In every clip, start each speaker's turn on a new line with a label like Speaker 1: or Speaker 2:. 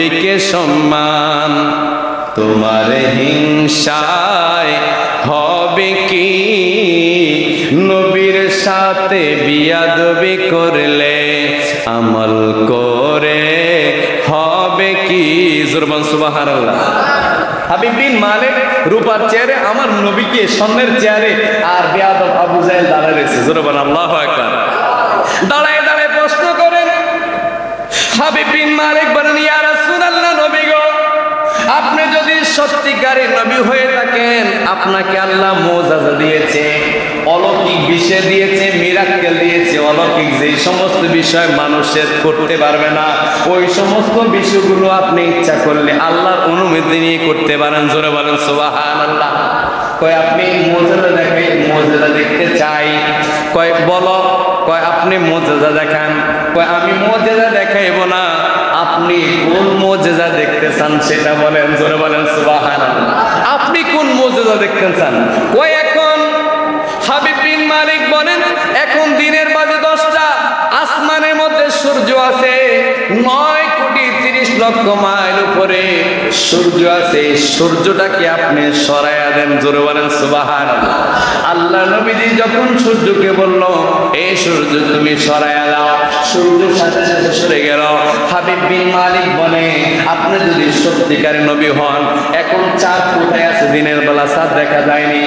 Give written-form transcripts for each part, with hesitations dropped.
Speaker 1: নবীকে সম্মান, তোমার হিংসায় হবে কি, নবীর সাথে বিয়াদবি করলে আমল করে হবে কি। জোরবান সুবহানাল্লাহ। হাবিব বিন মালিক রূপার চেয়ারে, আমার নবীকে স্বর্ণের চেয়ারে, আর বেয়াদব আবু জাহেল দাঁড়ায় রয়েছে। জোরবান আল্লাহু আকবার। দাঁড়ায় দাঁড়ায় প্রশ্ন করেন। হাবিব বিন মালিক বলেন, ইয়া রাসূলুল্লাহ, নবী গো, আপনি যদি সত্যিকারের নবী হয়ে থাকেন, আপনাকে আল্লাহ মুআজিজা দিয়েছে, অলৌকিক বিষয় দিয়েছে, মিরাক্কেল দিয়েছে, অলৌকিক যেই সমস্ত বিষয় মানুষের করতে পারবে না, ওই সমস্ত বিষয়গুলো আপনি ইচ্ছা করলে আল্লাহর অনুমতি নিয়ে করতে পারেন। জোরে বলেন সুবহানাল্লাহ। কয় আপনি মুআজিজা দেখাই, মুআজিজা দেখতে চাই। কয় বলো। কয় আপনি মুআজিজা দেখান। কয় আমি মুআজিজা দেখাইব না, আপনি কোন মুআজিজা দেখতে চান সেটা বলেন। জোরে বলেন সুবহানাল্লাহ। আপনি কোন মুআজিজা দেখতে চান? কয় এখন হাবিব বিন মালিক বলেন, এখন দিনের বাজে 10টা, আসমানের মধ্যে সূর্য আছে 9,30,00,000 মাইল উপরে সূর্য আছে, সূর্যটাকে আপনি সরাইয়া দেন। জোরে বলেন সুবহানাল্লাহ। আল্লাহ নবীজি যখন সূর্যকে বলল, এই সূর্য তুমি সরাইয়া দাও, সূর্য সাথে সাথে সরে গেল। হাবিব বিন মালিক বলে, আপনি যদি সত্যিকারের নবী হন, এখন চাঁদ কোথায় আছে? দিনের বেলা চাঁদ দেখা যায়নি।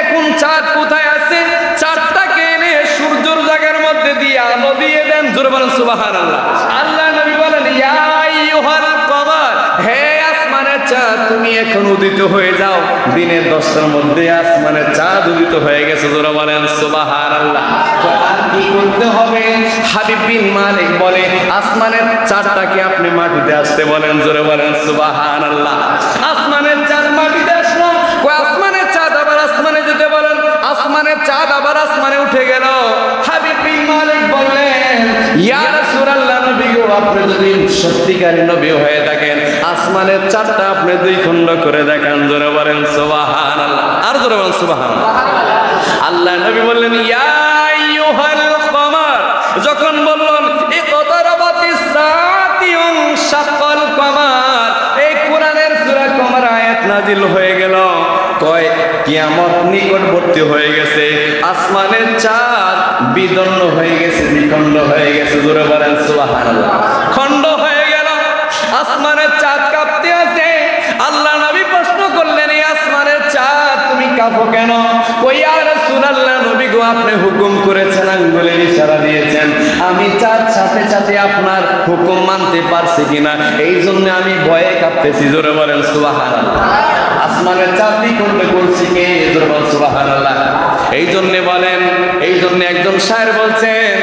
Speaker 1: এখন চাঁদ কোথায় আছে? চাঁদটাকে এনে সূর্যের জায়গার মধ্যে দিয়ে আলো দিয়ে দেন। জোরে বলেন সুবহানাল্লাহ। আল্লাহ নবী বলেন, ইয়া আইয়ুহাল কমার, হে আসমানের চাঁদ, তুমি এখন উদিত হয়ে যাও। দিনের 10টার মধ্যে আসমানের চাঁদ উদিত হয়ে গেছে। জোরে বলেন সুবহানাল্লাহ। আর কি করতে হবে? হাবিব বিন মালিক বলে, আসমানের চাঁদটাকে আপনি মাটিতে আসতে বলেন। জোরে বলেন সুবহানাল্লাহ। আসমানের চাঁদ মাটিতে আসলো। কয় আসমানের চাঁদ আবার আসমানে যেতে বলেন। আসমানের চাঁদ আবার আসমানে উঠে গেল। হাবিব বিন মালিক বললেন, ইয়া রাসূলুল্লাহ, নবী গো, আপনি যদি সত্যিকারের নবী হয়ে থাকেন, আসমানের চাঁদটা আপনি 2 খণ্ড করে দেখান। জোরে বলেন সুবহানাল্লাহ। আর জোরে বলেন সুবহানাল্লাহ। আল্লাহ নবী বললেন, ইয়া আইয়ুহাল কমার, যখন বললেন ইকতারাবাতিস সাআতি ওয়ানশাক্কাল কমার, এই কোরআনের সূরা কমার আয়াত নাজিল হয়ে গেল। কয় কিয়ামত নিকটবর্তী হয়ে গেছে, আসমানের চাঁদ বিদন্ন হয়ে গেছে, দ্বিখণ্ড হয়ে গেছে। জোরে বলেন সুবহানাল্লাহ। খণ্ড হয়ে গেল, আসমানের চাঁদ কাঁপতে আছে। আল্লাহ নবী প্রশ্ন করলেন, এই আসমানের চাঁদ তুমি কাঁপো কেন? কই ইয়া রাসূলুল্লাহ, নবী গো, আপনি হুকুম করেছেন, আঙ্গুলের ইশারা দিয়েছেন, আমি চাঁদ সাথে সাথে আপনার হুকুম মানতে পারছি কিনা, এই জন্য আমি ভয়ে কাঁপতেছি। জোরে বলেন সুবহানাল্লাহ। আসমানের চাঁদ দ্বিখণ্ড করছি কে? জোরে বলেন সুবহানাল্লাহ। এই জন্য বলেন, এই জন্য একজন শায়ের বলছেন,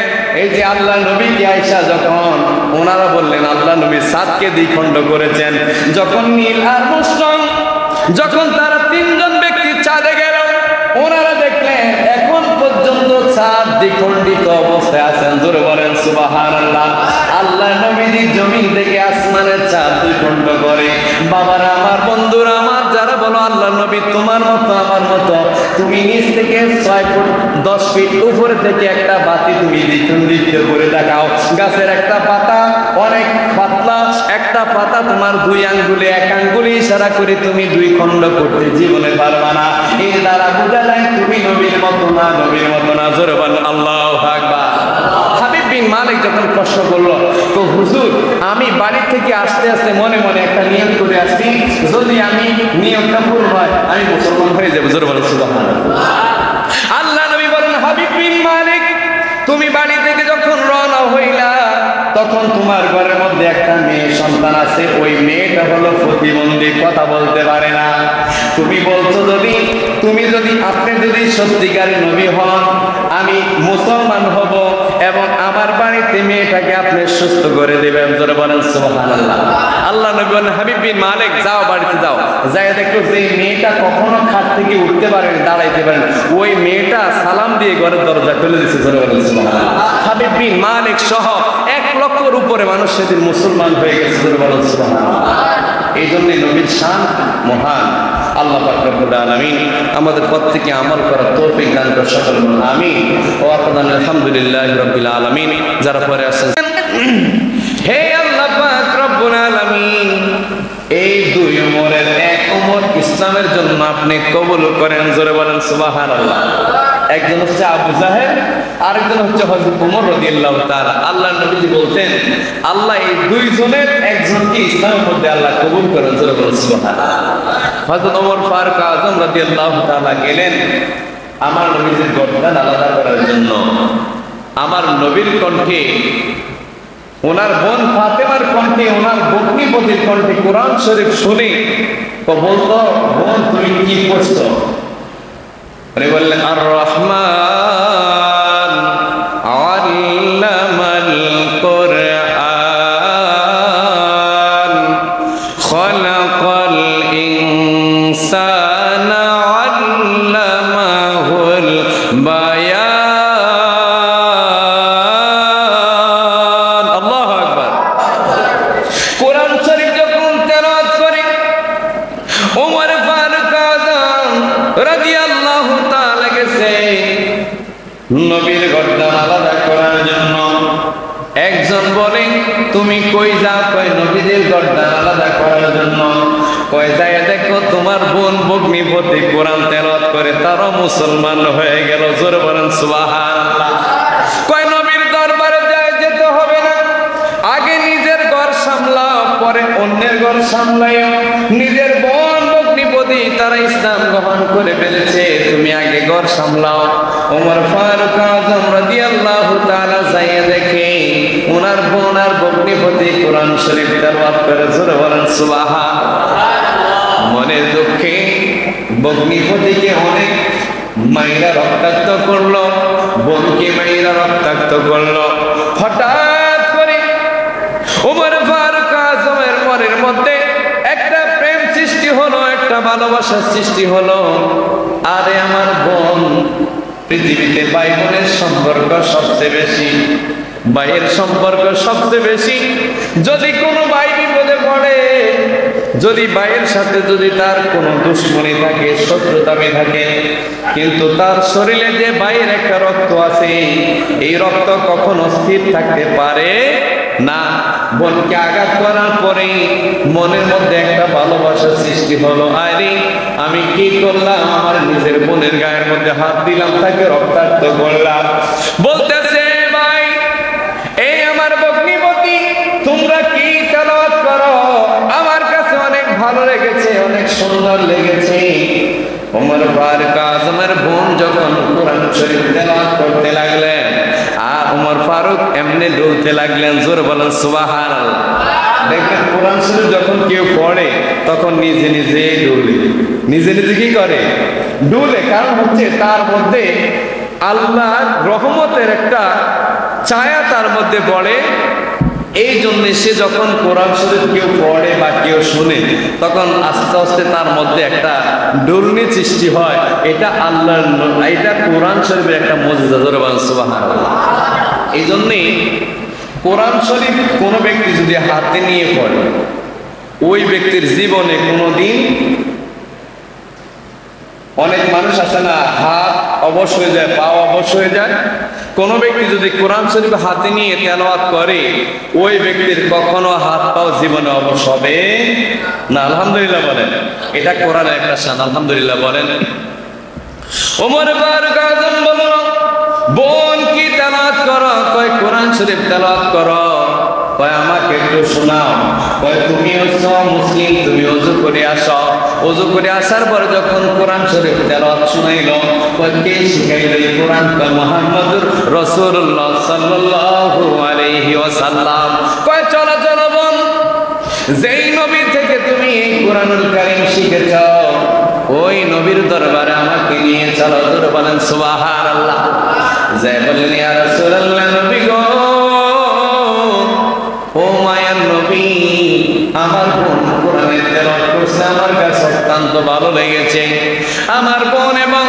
Speaker 1: এই যে আল্লাহ নবীকে আয়েশা যখন ওনারা বললেন আল্লাহ নবী চাঁদকে দ্বিখণ্ড করেছেন, যখন নীল আর মুসলম, যখন তারা 3 জন ব্যক্তি চাঁদে গেল, ওনারা দেখলেন এখন পর্যন্ত চাঁদ দ্বিখণ্ডিত অবস্থায় আছেন। জোরে বলেন সুবহানাল্লাহ। আল্লাহ নবীজি জমিন থেকে আসমানের চাঁদ দ্বিখণ্ড করে। বাবারা আমার, বন্ধুরা আমার, যারা বলো আল্লাহ নবী তোমার মতো আমার মতো, তুমি নিচ থেকে 6 ফুট 10 ফিট উপরে থেকে একটা বাতি তুমি দ্বিখণ্ডিত করে দেখাও। গাছের একটা পাতা অনেক পাতলা, একটা পাতা তোমার 2 আঙ্গুলে 1 আঙ্গুলে ইশারা করে তুমি 2 খণ্ড করতে জীবনে পারবা না। এর দ্বারা বোঝা যায় তুমি নবীর মতো না, নবীর মতো না। জোরে বলেন আল্লাহু আকবার। হাবিব বিন মালিক যখন প্রশ্ন করলো, তো হুজুর, আমি বাড়ি থেকে আসতে আসতে মনে মনে একটা নিয়ম করে আসছি, যদি আমি নিয়মটা ভুল হয় আমি মুসলমান হয়ে যাবো। জোরে বলেন সুবহানাল্লাহ। আল্লাহ নবী বলেন, হাবিব বিন মালিক, তুমি বাড়ি থেকে যখন রওনা হইলা, তখন তোমার ঘরের মধ্যে একটা মেয়ে সন্তান আছে, ওই মেয়েটা হলো প্রতিবন্ধী, কথা বলতে পারে না। তুমি বলছো যদি আপনি যদি সত্যিকারের নবী হন, আমি মুসলমান হব এবং আমার বাড়িতে মেয়েটাকে আপনি সুস্থ করে দেবেন। জোরে বলেন সুবহানাল্লাহ। আল্লাহ নবী বলেন, হাবিব বিন মালিক, যাও বাড়িতে যাও, যাই দেখো যে মেয়েটা কখনো খাট থেকে উঠতে পারে না, দাঁড়াইতে পারে না, ওই মেয়েটা সালাম দিয়ে ঘরের দরজা খুলে দিচ্ছে। জোরে বলেন সুবহানাল্লাহ। হাবিব বিন মালিক সহ 1 লক্ষের উপরে মানুষ সেদিন মুসলমান হয়ে গেছে। জোরে বলেন সুবহানাল্লাহ। এই জন্য নবীর শান মহান। আল্লাহ পাক রব্বুল আলামিন আমাদের প্রত্যেককে আমল করার তৌফিক দান করুন। সকল আমিন। ওয়া আলহামদুলিল্লাহি রাব্বিল আলামিন। যারা পরে আছেন, হে আল্লাহ পাক রব্বুল আলামিন, ইসলামের জন্য আপনি কবুল করেন, জোরে বলেন সুবহানাল্লাহ। একজন হচ্ছে আবু জাহেল, আরেকজন হচ্ছে হযরত ওমর রাদিয়াল্লাহু তাআলা। আল্লাহর নবীজি বলতেন আল্লাহ এই দুইজনের একজনকে ইসলামের মধ্যে আল্লাহ কবুল করেন, জোরে বলেন সুবহানাল্লাহ। হযরত ওমর ফারুক আযম রাদিয়াল্লাহু তাআলা গেলেন আমার নবীজির গর্দান আলাদা করার জন্য। আমার নবীর কণ্ঠে, ওনার বোন ফাতেমার কণ্ঠে, ওনার ভগ্নিপতির কণ্ঠে কোরআন শরীফ শুনে তো বলতো, বোন তুমি কি পড়ছো? উনি বললেন আর রহমান আল্লামাল কুরআন খালাকাল ইনসানা আল্লামাহুল বায়ান। আল্লাহু আকবার। কোরআন শরীফ যখন তেলাওয়াত করে ওমর ফারুক আযম রাদিয়াল্লাহু তাআলা গেছে নবীর গর্দান আলাদা করার জন্য। একজন বলে তুমি কই যাও? কয় নবীদের গর্দান আলাদা করার জন্য। কয় যায় দেখো তোমার বোন ভগ্নিপতি কোরআন তেলাওয়াত করে, তারা মুসলমান হয়ে গেল, জোরে বলেন সুবহানাল্লাহ। কয় নবীর দরবারে যায় যেতে হবে না, আগে নিজের ঘর সামলাও, পরে অন্যের ঘর সামলাইও। নিজের বোন ভগ্নিপতি তারা ইসলাম গ্রহণ করে ফেলেছে, তুমি আগে ঘর সামলাও। ওমর ফারুক আযম রাদিয়াল্লাহু তাআলা যাইয়া দেখে ওনার বোন আর ভগ্নিপতি কোরআন শরীফ তেলাওয়াত করে, জোরে বলেন সুবহানাল্লাহ। মনের দুঃখে ভগ্নিপতিকে অনেক মাইরা রক্তাক্ত করলো, বোনকে মাইরা রক্তাক্ত করলো। হঠাৎ করে ওমর ফারুক আযমের মনের মধ্যে একটা প্রেম সৃষ্টি হলো, একটা ভালোবাসার সৃষ্টি হলো। আরে আমার বোন, পৃথিবীতে ভাই বোনের সম্পর্ক সবচেয়ে বেশি, ভাইয়ের সম্পর্ক সবচেয়ে বেশি। যদি কোনো ভাই বিপদে পড়ে, যদি ভাইয়ের সাথে যদি তার কোনো দুশ্মনী থাকে, শত্রুতামি থাকে, কিন্তু তার শরীরে যে ভাইয়ের একটা রক্ত আছে, এই রক্ত কখনো স্থির থাকতে পারে না। বোনকে আঘাত করার পরে মনের মধ্যে একটা ভালোবাসার সৃষ্টি হলো। আরে আমি কি করলাম? আমার নিজের বোনের গায়ের মধ্যে হাত দিলাম, তাকে রক্তাক্ত করলাম। বলতেছে ভাই, এই আমার ভগ্নিপতি তোমরা কি তেলাওয়াত করো? আমার কাছে অনেক ভালো লেগেছে, অনেক সুন্দর লেগেছে। ওমর ফারুক আযমের বোন যখন কোরআন শরীফ তেলাওয়াত করতে লাগলেন, আর ওমর ফারুক এমনি ডুলতে লাগলেন, জোরে বলেন সুবহানাল্লাহ। দেখবেন কোরআন শরীফ যখন কেউ পড়ে তখন নিজে নিজেই ডুলে, নিজে নিজে কি করে? ডুলে। কারণ হচ্ছে তার মধ্যে আল্লাহর রহমতের একটা ছায়া তার মধ্যে পড়ে। এই জন্য সে যখন কোরআন শরীফ কেউ পড়ে বা কেউ শুনে, তখন আস্তে আস্তে তার মধ্যে একটা ডুলনি সৃষ্টি হয়। এটা আল্লাহর, এটা কোরআন শরীফের একটা মুজিজা, জোরে বলেন সুবহানাল্লাহ। এই জন্যই কোরআন শরীফ কোনো ব্যক্তি যদি হাতে নিয়ে পড়ে, ওই ব্যক্তির জীবনে কোনোদিন, অনেক মানুষ আছে না, হাত অবশ হয়ে যায়, পা অবশ হয়ে যায়। কোনো ব্যক্তি যদি কোরআন শরীফ হাতে নিয়ে তেলাওয়াত করে, ওই ব্যক্তির কখনো হাত পাও জীবনে অবশ হবে না। আলহামদুলিল্লাহ বলেন, এটা কোরআনের একটা শান। আলহামদুলিল্লাহ বলেন। ওমর ফারুক আযম বলল, বোন কি তেলাওয়াত করো? কয় কোরআন শরীফ তেলাওয়াত করো। কয় আমাকে একটু শোনাও। কয় তুমি হচ্ছ মুসলিম, তুমি ওযু করে আসো। ওযু করে আসার পরে যখন কোরআন শরীফ তেলাওয়াত শুনাইল, কয় কে শিখাইল এই কোরআন? কয় মুহাম্মদুর রাসূলুল্লাহ সাল্লাল্লাহু আলাইহি ওয়াসাল্লাম। কয় চলো চলো বোন, যেই নবী থেকে তুমি এই কোরআনুল কারীম শিখেছ, ওই নবীর দরবারে আমাকে নিয়ে চলো, জোরে বলেন সুবহানাল্লাহ। যাই বলেন ইয়া রাসূলুল্লাহ, নবী গো, ও মায়ার নবী, আমার বোন কোরআনের তেলাওয়াত করছে, আমার কাছে অত্যন্ত ভালো লেগেছে। আমার বোন এবং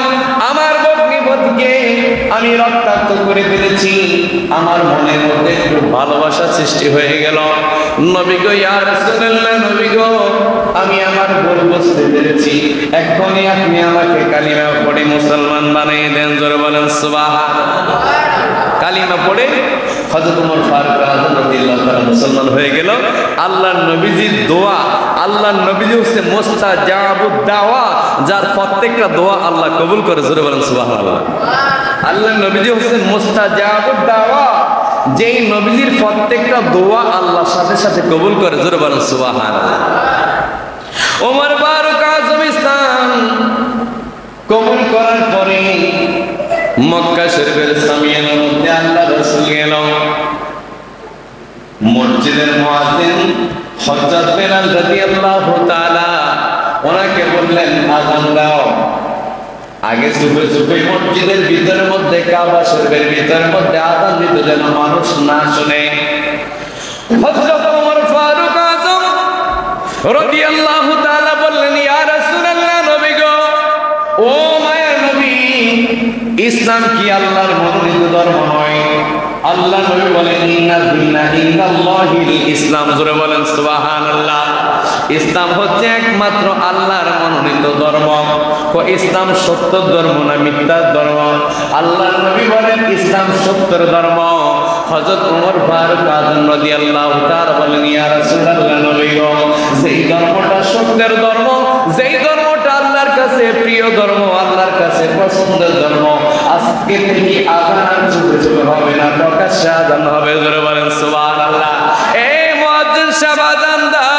Speaker 1: আমার ভগ্নিপতিকে আমি রক্তাক্ত করে ফেলেছি, আমার মনের মধ্যে একটু ভালোবাসা সৃষ্টি হয়ে গেল। নবী গো, ইয়া রাসূলুল্লাহ, নবী গো, আমি আমার ভুল বুঝতে পেরেছি, এখনই আপনি আমাকে কালিমা পড়ে মুসলমান বানিয়ে দেন, জোরে বলেন সুবহানাল্লাহ। কালিমা পড়ে হযরত ওমর ফারুক রাদিয়াল্লাহু তাআলা মুসলমান হয়ে গেল। আল্লাহর নবীজির দোয়া, আল্লাহর নবীজি হচ্ছে মুস্তাজাবুদ দাওয়া, যার প্রত্যেকটা দোয়া আল্লাহ কবুল করে। জোরে বলেন সুবহানাল্লাহ। আল্লাহর নবীজি হচ্ছে মুস্তাজাবুদ দাওয়া, যেই নবীজির প্রত্যেকটা দোয়া আল্লাহর সাথে সাথে কবুল করে। জোরে বলেন সুবহানাল্লাহ। ওমর ফারুক আযম ইসলাম কবুল করার পরে মক্কা শরীফের সামিয়ানার মধ্যে আল্লাহ রাসূল গেল। মসজিদের মুয়াজ্জিন হযরত বেলাল রাদিয়াল্লাহু তাআলা ওনাকে বললেন আযান দাও। আগে চুপে চুপে মসজিদের ভিতরের মধ্যে কাবা শরীফের ভিতরের মধ্যে আযান দিতে যেন মানুষ না শুনে। হযরত ওমর ফারুক আযম রাদিয়াল্লাহু তাআলা বললেন, ইয়া রাসূলুল্লাহ, নবী গো, ও মায়ের নবী, ইসলাম কি আল্লাহর মনোনীত ধর্ম নয়? আল্লাহ নবী বলেন, ইন্না দীনা ইনদাল্লাহিল ইসলাম। জোরে বলেন সুবহানাল্লাহ। ইসলাম হচ্ছে একমাত্র আল্লাহর মনোনীত ধর্ম। ইসলাম সত্য ধর্ম না মিথ্যার ধর্ম? আল্লাহ নবী বলেন ইসলাম সত্যের ধর্ম। হযরত ওমর ফারুক আযম রাদিয়াল্লাহু তাআলা বলেন, ইয়া রাসূলুল্লাহ, নবী গো, যেই ধর্মটা সত্যের ধর্ম, যেই ধর্মটা আল্লাহর কাছে প্রিয় ধর্ম, আল্লাহর কাছে পছন্দের ধর্ম, আজকে থেকে আযান আর চুপে চুপে হবে না, প্রকাশ্যে আযান হবে। জোরে বলেন সুবহানাল্লাহ। এই মুয়াজ্জিন সাহেব আযান দাও।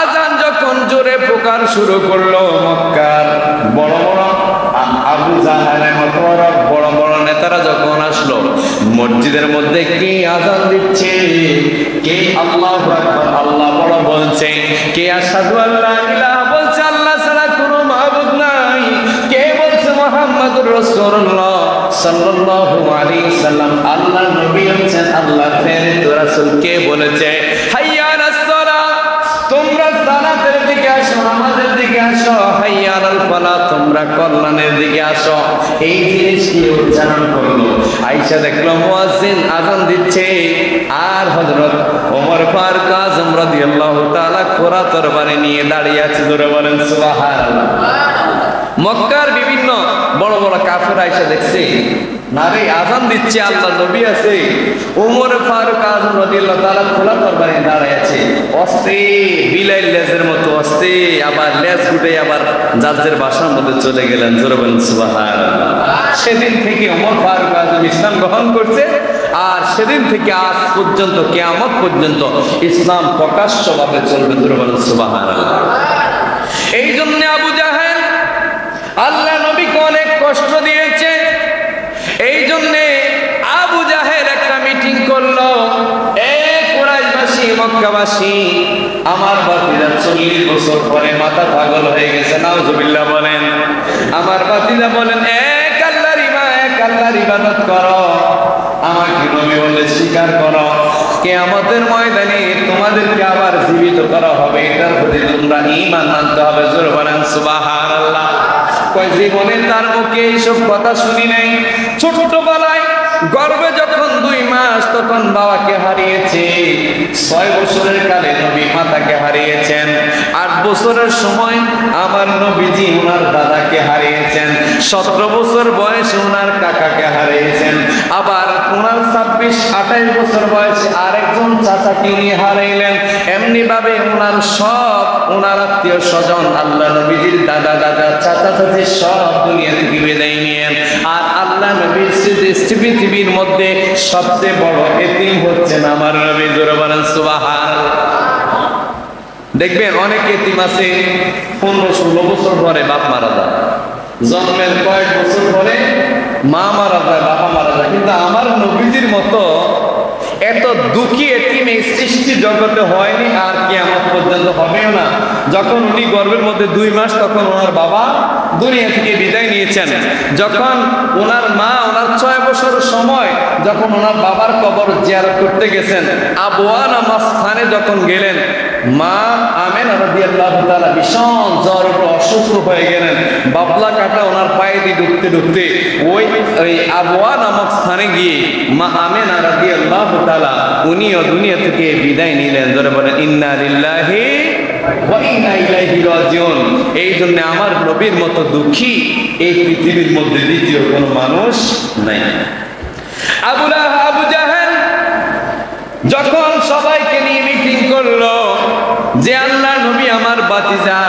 Speaker 1: আযান যখন জোরে পুকার শুরু করলো, মক্কার বড় বড় আবু জাহেলের মতো বড় বড় নেতারা যখন আসলো, মসজিদের মধ্যে কে আযান দিচ্ছে, কে আল্লাহু আকবার আল্লাহ বড় বলছে, কে আশহাদু আল্লা ইলাহা বলছে, আল্লাহ ছাড়া কোনো মাবুদ নাই, কে বলছে মুহাম্মাদুর রাসূলুল্লাহ সাল্লাল্লাহু আলাইহি সাল্লাম আল্লাহর নবী হচ্ছেন আল্লাহর প্রেরিত রাসূল, কে বলেছে হাইয়া আলাস সালাহ, তোমরা সালাতের দিকে আসো, নামাজের দিকে আসো, হাইয়া আলাল ফালাহ, তোমরা কল্যাণের দিকে আসো। এই জিনিসটি উচ্চারণ করলো। আয়েশা দেখলো মুয়াজ্জিন আযান দিচ্ছে, আর হযরত ওমর ফারুক আযম রাদিয়াল্লাহু তাআলা কোরা তরবারি নিয়ে দাঁড়িয়ে আছে। জোরে বলেন সুবহানাল্লাহ। মক্কার বিভিন্ন বড় বড় কাফের আয়েশা দেখছে, না রে আযান দিচ্ছে, আল্লাহ নবী আছে, ওমর ফারুক আযম রাদিয়াল্লাহু তাআলা খোলা তরবারি দাঁড়ায় আছে, অস্তে বিলাইল লেজের মতো অস্তে, আবার লেজ গুটে আবার জাজ্জের বাসার মধ্যে চলে গেলেন। জোরে বলেন সুবহানাল্লাহ। সেদিন থেকে ওমর ফারুক আযম ইসলাম গ্রহণ করছে, আর সেদিন থেকে আজ পর্যন্ত কিয়ামত পর্যন্ত ইসলাম প্রকাশ্যভাবে চলবে। জোরে বলেন সুবহানাল্লাহ। এই জন্য আবু জাহেল আল্লাহ নবীকে অনেক কষ্ট দিয়েছে। এই জন্য আবু জাহেল একটা মিটিং করলো, এ কুরাইশবাসী, মক্কাবাসী, আমার ভাতিজা 40 বছর পরে মাথা পাগল হয়ে গেছে, নাউজুবিল্লাহ বলেন। আমার ভাতিজা বলেন, এক আল্লাহর ইবাদত করো, আমাকে নবী বলে স্বীকার করো, কিয়ামতের ময়দানে তোমাদেরকে আবার জীবিত করা হবে, এটার প্রতি তোমরা ঈমান আনতে হবে। জোরে বলেন সুবহানাল্লাহ। কয় জীবনে তার মুখে এইসব কথা শুনি নাই। ছোট্টবেলায় গর্ভে যখন 2 মাস, তখন বাবাকে হারিয়েছে। 6 বছরের কালে নবী মাতাকে হারিয়েছেন। 8 বছরের সময় আমার নবীজি ওনার দাদাকে হারিয়েছেন। 17 বছর বয়সে ওনার কাকাকে হারিয়েছেন। আবার ওনার 26-28 বছর বয়সে আরেকজন চাচাকে নিয়ে হারাইলেন। এমনি ভাবে ওনার আত্মীয় স্বজন, আল্লাহ নবীজির দাদা চাচা চাচি সব দুনিয়া থেকে বিদায় নিয়েন। আর আল্লাহ নবীর পৃথিবীর মধ্যে সবচেয়ে বড় এতিম হচ্ছেন আমার নবী। জোরে বলেন সুবহানাল্লাহ। দেখবেন অনেক এতিম আছে 15-16 বছর পরে বাপ মারা যায়, জন্মের কয়েক বছর পরে মা মারা যায়, বাবা মারা যায়। কিন্তু আমার নবীজির মতো এত দুঃখী এতিম এই সৃষ্টি জগতে হয়নি, আর কিয়ামত পর্যন্ত হবেও না। যখন উনি গর্ভের মধ্যে 2 মাস, তখন ওনার বাবা দুনিয়া থেকে বিদায় নিয়েছেন। যখন ওনার মা ওনার 6 বছরের সময় যখন ওনার বাবার কবর জিয়ারত করতে গেছেন, আবওয়া নামক স্থানে যখন গেলেন, মা আমেনা রাদিয়াল্লাহু তাআলা ভীষণ জ্বর অসুস্থ হয়ে গেলেন। বাবলা কাটা ওনার পায়ে দিয়ে ঢুকতে ওই আবওয়া নামক স্থানে গিয়ে মা আমেনা রাদিয়াল্লাহু তাআলা উনিও দুনিয়া থেকে বিদায় নিলেন। জোরে বলেন ইন্না লিল্লাহি ওয়া ইন্না ইলাইহি রাজিউন। এই জন্য আমার নবীর মতো দুঃখী এই পৃথিবীর মধ্যে দ্বিতীয় কোনো মানুষ নাই। আবু জাহেল যখন সবাইকে নিয়ে মিটিং করলো, যে আল্লাহ নবী আমার ভাতিজা,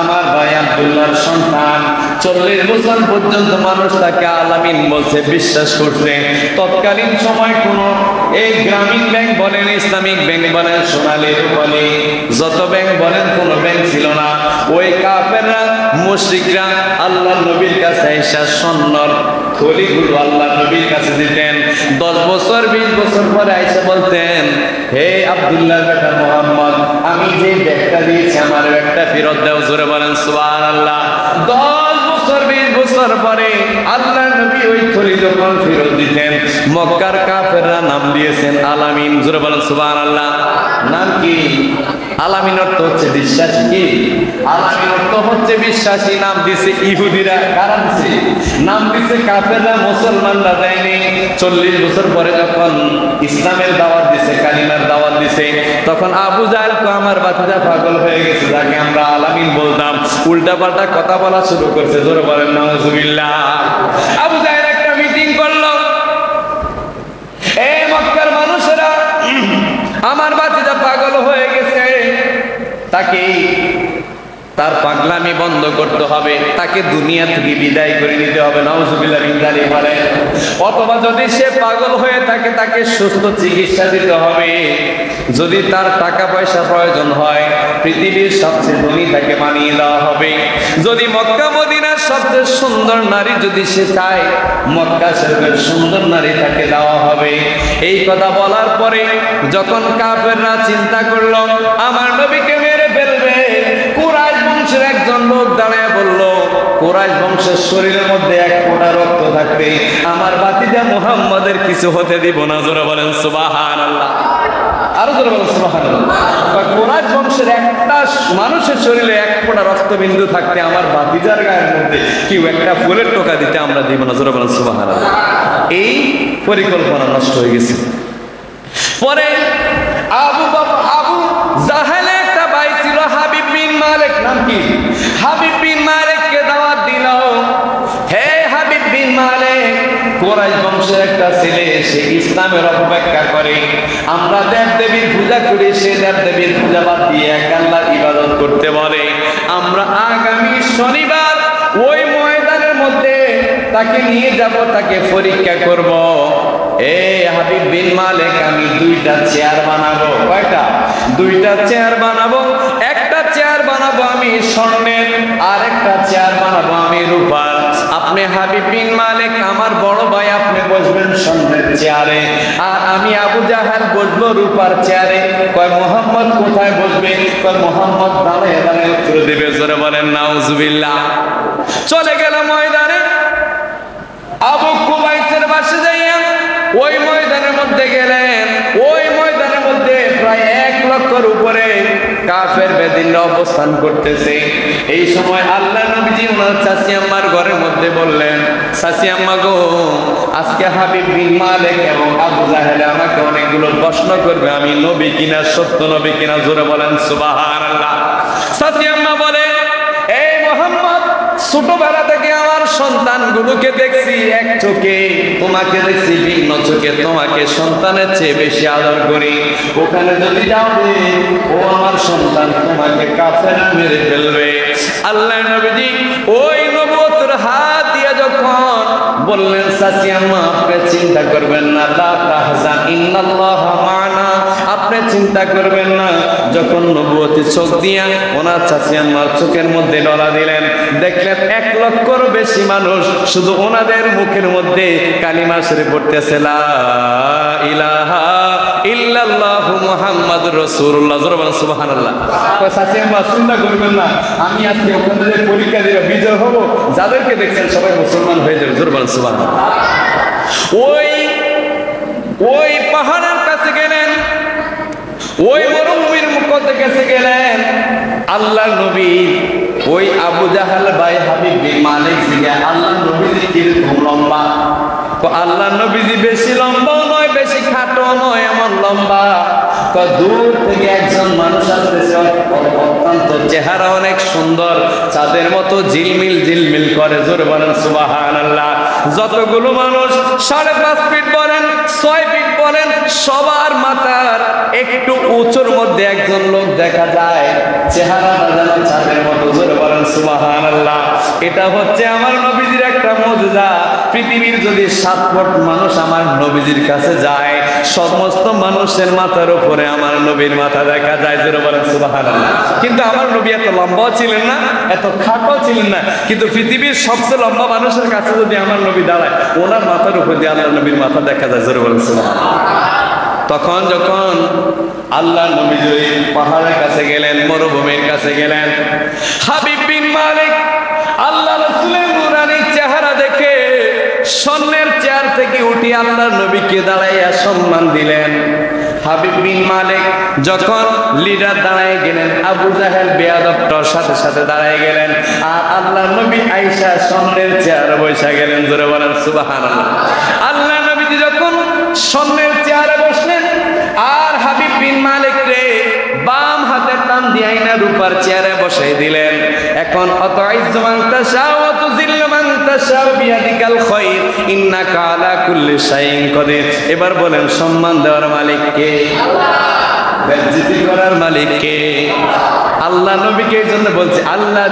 Speaker 1: আমার ভাই আব্দুল্লাহর সন্তান, 40 বছর পর্যন্ত মানুষ তাকে আলামিন বলছে, বিশ্বাস করছে। তৎকালীন সময় কোন এই গ্রামীণ ব্যাংক বলেন, ইসলামিক ব্যাংক বলেন, সোনালী রূপালী যত ব্যাংক বলেন, কোন ব্যাংক ছিল না। ওই কাফেররা মুশরিকরা আল্লাহ নবীর কাছে এসে স্বর্ণর থলিগুলো আল্লাহ নবীর কাছে দিতেন। 10 বছর 20 বছর পরে আইসা বলতেন, হে আব্দুল্লাহ বেটা মুহাম্মদ, আমি যে ব্যাগটা দিয়েছি আমার ব্যাগটা ফেরত দাও। জোরে বলেন সুবহানাল্লাহ। 10 বছর 20 বছর পরে আল্লাহ নবী ওই থলি যখন ফেরত দিতেন, মক্কার কাফেররা নাম দিয়েছেন আলামিন। জোরে বলেন সুবহানাল্লাহ। নাম কি? আলামিন অর্থ হচ্ছে বিশ্বাসী। কি আলামিন অর্থ হচ্ছে বিশ্বাসী। নাম দিছে ইহুদিরা। কারা দিছে? নাম দিছে কাফেররা, মুসলমানরা দেয়নি। 40 বছর পরে যখন ইসলামের দাওয়াত দিছে, কালিমার দাওয়াত দিছে, তখন আবু জাহেল কো আমার বাতিজা পাগল হয়ে গেছে, যাকে আমরা আলামিন বলতাম, উল্টা পাল্টা কথা বলা শুরু করছে। জোরে বলেন নাউজুবিল্লাহ। আবু জাহেল একটা মিটিং করলো, এই মক্কার মানুষেরা, আমার বাতিজা পাগল হয়ে গেছে, তাকে তার পাগলামি বন্ধ করতে হবে, তাকে দুনিয়া থেকে বিদায় করে নিতে হবে। নাউজুবিল্লাহ মিন যালিক বলে। অথবা যদি সে পাগল হয়ে থাকে, তাকে সুস্থ চিকিৎসা দিতে হবে। যদি তার টাকা পয়সা প্রয়োজন হয়, পৃথিবীর সবচেয়ে ধনী তাকে বানিয়ে দেওয়া হবে। যদি মক্কা মদিনার সবচেয়ে সুন্দর নারী যদি সে চায়, মক্কা শরীফের সুন্দর নারী তাকে দেওয়া হবে। এই কথা বলার পরে যখন কাফেররা চিন্তা করলো আমার নবীকে মেরে ফেলবে, কুরাইশ বংশের একজন লোক দাঁড়ায় বলল, কুরাইশ বংশের শরীরের মধ্যে এক ফোঁটা রক্ত থাকবে আমার ভাতিজা মুহাম্মদের কিছু হতে দিব না। জোরে বলেন সুবহানাল্লাহ। আরো জোরে বলেন সুবহানাল্লাহ। কুরাইশ বংশের একটা মানুষের শরীরে এক ফোঁটা রক্তবিন্দু থাকতে আমার ভাতিজার গায়ের মধ্যে কেউ একটা ফুলের টোকা দিতে আমরা দিব না। জোরে বলেন সুবহানাল্লাহ। এই পরিকল্পনা নষ্ট হয়ে গেছে। পরে আবু জাহেল একটা ভাই ছিল হাবিব বিন মালিক। নাম কি? হাবিব বিন মালিককে দাওয়াত দিল, হে হাবিব বিন মালিক, কুরাইশ বংশের একটা ছেলে, সে ইসলামের অপব্যাখ্যা করে, আমরা দেব দেবীর পূজা করি, সে দেব দেবীর পূজা বাদ দিয়ে এক আল্লাহর ইবাদত করতে বলে। আমরা আগামী শনিবার ওই ময়দানের মধ্যে তাকে নিয়ে যাব, তাকে পরীক্ষা করব। এ হাবিব বিন মালিক, আমি 2টা চেয়ার বানাবো। কয়টা? 2টা চেয়ার বানাবো। একটা চেয়ার বানাবো আমি স্বর্ণের, আর একটা চেয়ার বানাবো আমি রূপার। আপনি হাবিব বিন মালিক আমার বড় ভাই, আপনি বসবেন স্বর্ণের চেয়ারে, আর আমি আবু জাহেল বসবো রূপার চেয়ারে। কয় মুহাম্মদ কোথায় বসবে? কয় মুহাম্মদ দাঁড়ায় দাঁড়ায় উত্তর দেবে। জোরে বলেন নাউজুবিল্লাহ। চলে গেল ময়দানে। আবু কুবাইসের বাসে যাইয়া ওই ময়দানের মধ্যে গেলেন। ওই ময়দানের মধ্যে প্রায় 1 লক্ষের উপরে কাফের বেদিনরা অবস্থান করতেছে। এই সময় আল্লাহ নবীজি ওনার চাচি আম্মার ঘরের মধ্যে বললেন, চাচি আম্মা গো, আজকে হাবিব বিন মালিক এবং আবু জাহেল আমাকে অনেকগুলো প্রশ্ন করবে, আমি নবী কিনা, সত্য নবী কিনা। জোরে বলেন সুবহানাল্লাহ। চাচি আম্মা বলে, এই মুহাম্মদ, ছোটবেলা থেকে আমার সন্তানগুলোকে দেখছি এক চোখে, তোমাকে দেখছি ভিন্ন চোখে, তোমাকে সন্তানের চেয়ে বেশি আদর করি। ওখানে যদি যাবে, ও আমার সন্তান তোমাকে কাফেররা মেরে ফেলবে। আল্লাহ নবীজি ওই নবুয়তের হাত দিয়ে যখন বললেন, চাচি আম্মা আপনি চিন্তা করবেন না, লা তাহজান ইন্নাল্লাহা মা'না, আপনি চিন্তা করবেন না। যখন নবুয়তি চোখ দিয়া ওনার চাচি আম্মার চোখের মধ্যে ডলা দিলেন, দেখলেন 1 লক্ষের বেশি মানুষ শুধু ওনাদের মুখের মধ্যে কালিমা শরীফ পড়তেছে, লা ইলাহা ইল্লাল্লাহু মুহাম্মাদুর রাসূলুল্লাহ। জোরে বলেন সুবহানাল্লাহ। কয় চাচি আম্মা চিন্তা করবেন না, আমি আজকে ওখানে যে পরীক্ষা দিয়ে বিজয় হব, যাদেরকে দেখছেন সবাই মুসলমান হয়ে যাবে। জোরে বলেন সুবহানাল্লাহ। ওই পাহাড়ের কাছে গেলেন, ওই মরুভূমির কাছে গেলেন। আল্লাহ নবী ওই আবু জাহেল ভাই হাবিব বিন মালিক থেকে আল্লাহ নবীজি কিরকম লম্বা? তো আল্লাহ নবীজি বেশি লম্বাও নয়, বেশি খাটো নয়, এমন লম্বা। দূর থেকে একজন মানুষ আসতেছে, অত্যন্ত চেহারা অনেক সুন্দর, চাঁদের মতো ঝিলমিল ঝিলমিল করে। জোরে বলেন সুবহানাল্লাহ। যতগুলো মানুষ 5.5 ফিট বলেন 6 ফিট বলেন, সবার মাথার একটু উঁচুর মধ্যে একজন লোক দেখা যায়, চেহারাটা যেন চাঁদের মতো। জোরে বলেন সুবহানাল্লাহ। এটা হচ্ছে আমার নবীজির একটা মুজিজা। পৃথিবীর যদি 7 ফুট মানুষ আমার নবীজির কাছে যায়, সমস্ত মানুষের মাথার উপরে আমার নবীর মাথা দেখা যায়। জোরে বলেন সুবহানাল্লাহ। কিন্তু আমার নবী এত লম্বাও ছিলেন না, এত খাটো ছিলেন না, কিন্তু পৃথিবীর সবচেয়ে লম্বা মানুষের কাছে যদি আমার নবী দাঁড়ায়, ওনার মাথার উপর দিয়ে আল্লাহ নবীর মাথা দেখা যায়। জোরে বলেন সুবহানাল্লাহ। তখন যখন আল্লাহ নবী পাহাড়ের কাছে গেলেন, মরুভূমির কাছে গেলেন, হাবিব বিন মালিক আল্লাহ রাসূলের নূরানী চেহারা দেখে স্বর্ণের চেয়ার থেকে উঠে আল্লাহর নবীকে দাঁড়াইয়া সম্মান দিলেন। হাবিব বিন মালিক যখন লিডার দাঁড়ায় গেলেন, আবু জাহেল বেয়াদবটার সাথে সাথে দাঁড়ায় গেলেন, আর আল্লাহর নবী আয়েশা স্বর্ণের চেয়ারে বসে গেলেন। জোরে বলেন সুবহানাল্লাহ। আল্লাহ নবী যখন স্বর্ণের চেয়ারে বসলেন, আর হাবিব বিন মালিক রে বাম হাতের টান দিয়ে আইনা রূপার চেয়ারে বসাই দিলেন। এখন আতাইযু মান তাশাউ ওয়া তুযিল্লু মান তাশাউ বিয়াদিকাল খায়র ইন্নাকা আলা কুল্লি শাইইন কাদির। এবার বলেন, সম্মান দেওয়ার মালিক কে? আল্লাহ। বেজ্জতি করার মালিক কে? আল্লাহ নবীকে এই জন্য বলছে, আল্লাহ